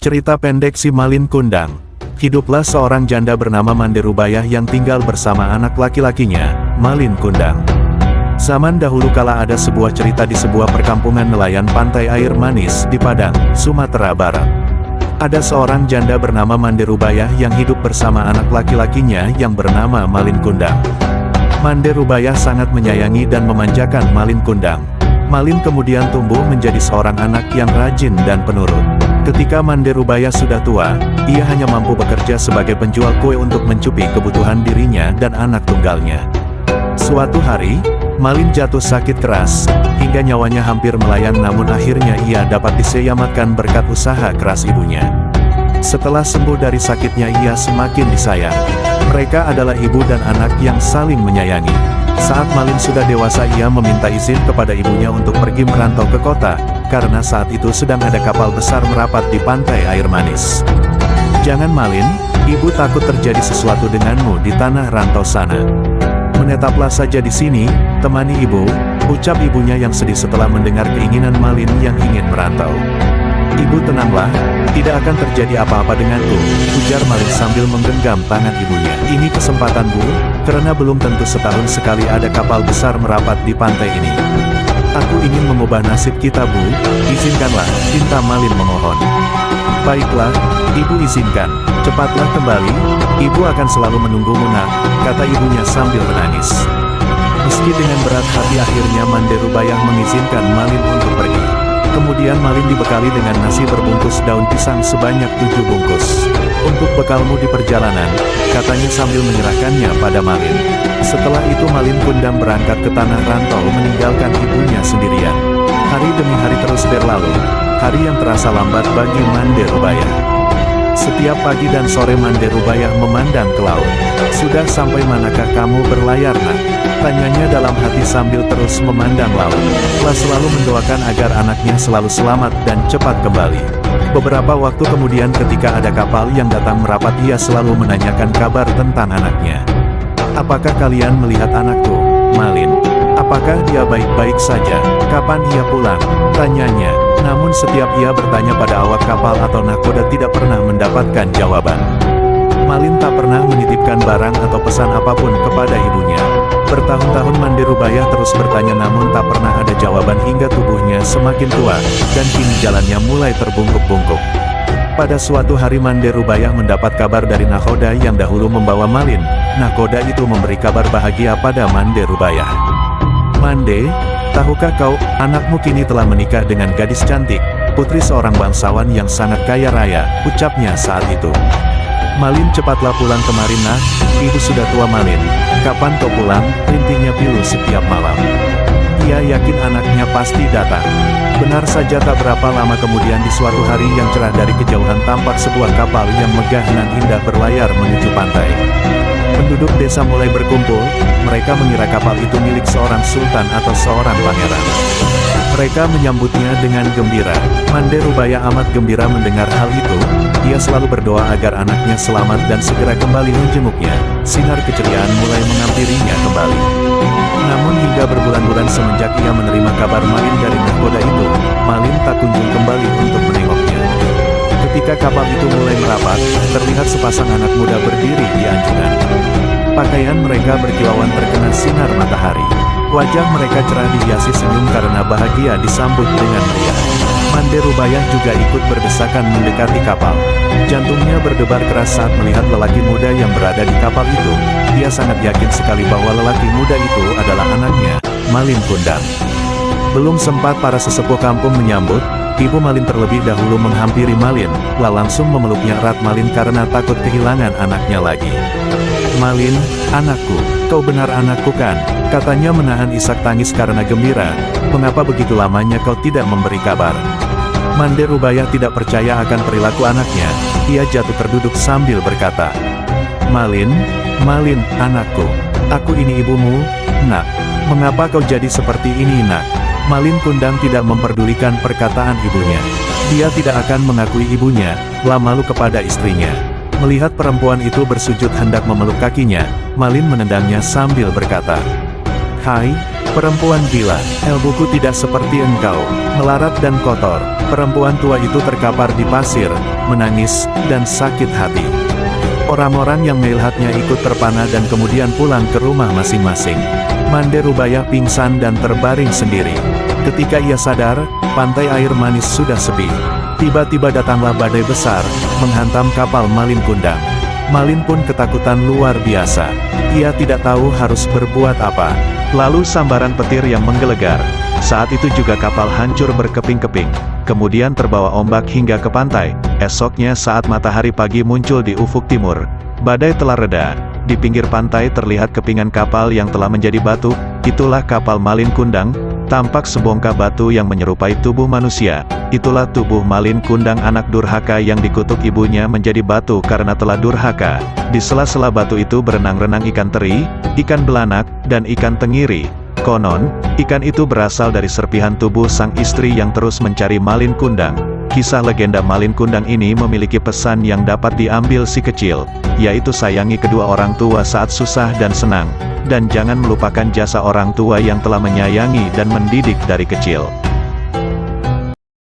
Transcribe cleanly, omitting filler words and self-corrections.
Cerita pendek si Malin Kundang. Hiduplah seorang janda bernama Mande Rubayah yang tinggal bersama anak laki-lakinya, Malin Kundang. Zaman dahulu kala ada sebuah cerita di sebuah perkampungan nelayan pantai air manis di Padang, Sumatera Barat. Ada seorang janda bernama Mande Rubayah yang hidup bersama anak laki-lakinya yang bernama Malin Kundang. Mande Rubayah sangat menyayangi dan memanjakan Malin Kundang. Malin kemudian tumbuh menjadi seorang anak yang rajin dan penurut. Ketika Mande Rubayah sudah tua, ia hanya mampu bekerja sebagai penjual kue untuk mencukupi kebutuhan dirinya dan anak tunggalnya. Suatu hari, Malin jatuh sakit keras, hingga nyawanya hampir melayang, namun akhirnya ia dapat diselamatkan berkat usaha keras ibunya. Setelah sembuh dari sakitnya, ia semakin disayang. Mereka adalah ibu dan anak yang saling menyayangi. Saat Malin sudah dewasa, ia meminta izin kepada ibunya untuk pergi merantau ke kota, karena saat itu sedang ada kapal besar merapat di pantai air manis. "Jangan Malin, ibu takut terjadi sesuatu denganmu di tanah rantau sana. Menetaplah saja di sini, temani ibu," ucap ibunya yang sedih setelah mendengar keinginan Malin yang ingin merantau. "Ibu tenanglah, tidak akan terjadi apa-apa denganku," ujar Malin sambil menggenggam tangan ibunya. "Ini kesempatan Bu, karena belum tentu setahun sekali ada kapal besar merapat di pantai ini. Aku ingin mengubah nasib kita Bu, izinkanlah," cinta Malin memohon. "Baiklah, ibu izinkan, cepatlah kembali, ibu akan selalu menunggumu nak," kata ibunya sambil menangis. Meski dengan berat hati, akhirnya Mande Rubayah mengizinkan Malin untuk pergi. Kemudian Malin dibekali dengan nasi berbungkus daun pisang sebanyak 7 bungkus. "Untuk bekalmu di perjalanan," katanya sambil menyerahkannya pada Malin. Setelah itu Malin Kundang berangkat ke tanah rantau meninggalkan ibunya sendirian. Hari demi hari terus berlalu, hari yang terasa lambat bagi Mande Rubayah. Setiap pagi dan sore Mande Rubayah memandang ke laut. "Sudah sampai manakah kamu berlayar nak?" tanyanya dalam hati sambil terus memandang laut. Telah selalu mendoakan agar anaknya selalu selamat dan cepat kembali. Beberapa waktu kemudian ketika ada kapal yang datang merapat, ia selalu menanyakan kabar tentang anaknya. "Apakah kalian melihat anakku, Malin? Apakah dia baik-baik saja? Kapan ia pulang?" tanyanya. Namun setiap ia bertanya pada awak kapal atau nahkoda, tidak pernah mendapatkan jawaban. Malin tak pernah menitipkan barang atau pesan apapun kepada ibunya. Bertahun-tahun Mande Rubayah terus bertanya, namun tak pernah ada jawaban hingga tubuhnya semakin tua, dan kini jalannya mulai terbungkuk-bungkuk. Pada suatu hari Mande Rubayah mendapat kabar dari nahkoda yang dahulu membawa Malin. Nahkoda itu memberi kabar bahagia pada Mande Rubayah. "Mande, tahukah kau, anakmu kini telah menikah dengan gadis cantik, putri seorang bangsawan yang sangat kaya raya," ucapnya saat itu. "Malin, cepatlah pulang kemari nak, ibu sudah tua Malin." "Kapan kau pulang?" rintihnya pilu setiap malam. Ia yakin anaknya pasti datang. Benar saja, tak berapa lama kemudian di suatu hari yang cerah, dari kejauhan tampak sebuah kapal yang megah nan indah berlayar menuju pantai. Penduduk desa mulai berkumpul, mereka mengira kapal itu milik seorang sultan atau seorang pangeran. Mereka menyambutnya dengan gembira. Mande Rubayah amat gembira mendengar hal itu. Ia selalu berdoa agar anaknya selamat dan segera kembali menjenguknya. Sinar keceriaan mulai menghampirinya kembali. Namun hingga berbulan-bulan semenjak ia menerima kabar Malin dari nahkoda itu, Malin tak kunjung kembali untuk menengoknya. Ketika kapal itu mulai merapat, terlihat sepasang anak muda berdiri di anjungan. Pakaian mereka berkilauan terkena sinar matahari. Wajah mereka cerah dihiasi senyum karena bahagia disambut dengan meriah. Mande Rubayah juga ikut berdesakan mendekati kapal. Jantungnya berdebar keras saat melihat lelaki muda yang berada di kapal itu. Dia sangat yakin sekali bahwa lelaki muda itu adalah anaknya, Malin Kundang. Belum sempat para sesepuh kampung menyambut, ibu Malin terlebih dahulu menghampiri Malin, lalu langsung memeluknya erat Malin karena takut kehilangan anaknya lagi. "Malin, anakku, kau benar anakku kan?" katanya menahan isak tangis karena gembira. "Mengapa begitu lamanya kau tidak memberi kabar?" Mande Rubayah tidak percaya akan perilaku anaknya. Ia jatuh terduduk sambil berkata, "Malin, Malin, anakku, aku ini ibumu, nak. Mengapa kau jadi seperti ini nak?" Malin Kundang tidak memperdulikan perkataan ibunya. Dia tidak akan mengakui ibunya, lah malu kepada istrinya. Melihat perempuan itu bersujud hendak memeluk kakinya, Malin menendangnya sambil berkata, "Hai, Perempuan gila, ilmuku tidak seperti engkau, melarat dan kotor. Perempuan tua itu terkapar di pasir, menangis, dan sakit hati. Orang-orang yang melihatnya ikut terpana dan kemudian pulang ke rumah masing-masing. Mande Rubaiyah pingsan dan terbaring sendiri. Ketika ia sadar, pantai air manis sudah sepi. Tiba-tiba datanglah badai besar, menghantam kapal Malin Kundang. Malin pun ketakutan luar biasa. Ia tidak tahu harus berbuat apa. Lalu sambaran petir yang menggelegar. Saat itu juga kapal hancur berkeping-keping. Kemudian terbawa ombak hingga ke pantai. Esoknya saat matahari pagi muncul di ufuk timur, badai telah reda. Di pinggir pantai terlihat kepingan kapal yang telah menjadi batu. Itulah kapal Malin Kundang. Tampak sebongkah batu yang menyerupai tubuh manusia. Itulah tubuh Malin Kundang, anak durhaka yang dikutuk ibunya menjadi batu karena telah durhaka. Di sela-sela batu itu berenang-renang ikan teri, ikan belanak, dan ikan tenggiri. Konon, ikan itu berasal dari serpihan tubuh sang istri yang terus mencari Malin Kundang. Kisah legenda Malin Kundang ini memiliki pesan yang dapat diambil si kecil, yaitu sayangi kedua orang tua saat susah dan senang, dan jangan melupakan jasa orang tua yang telah menyayangi dan mendidik dari kecil.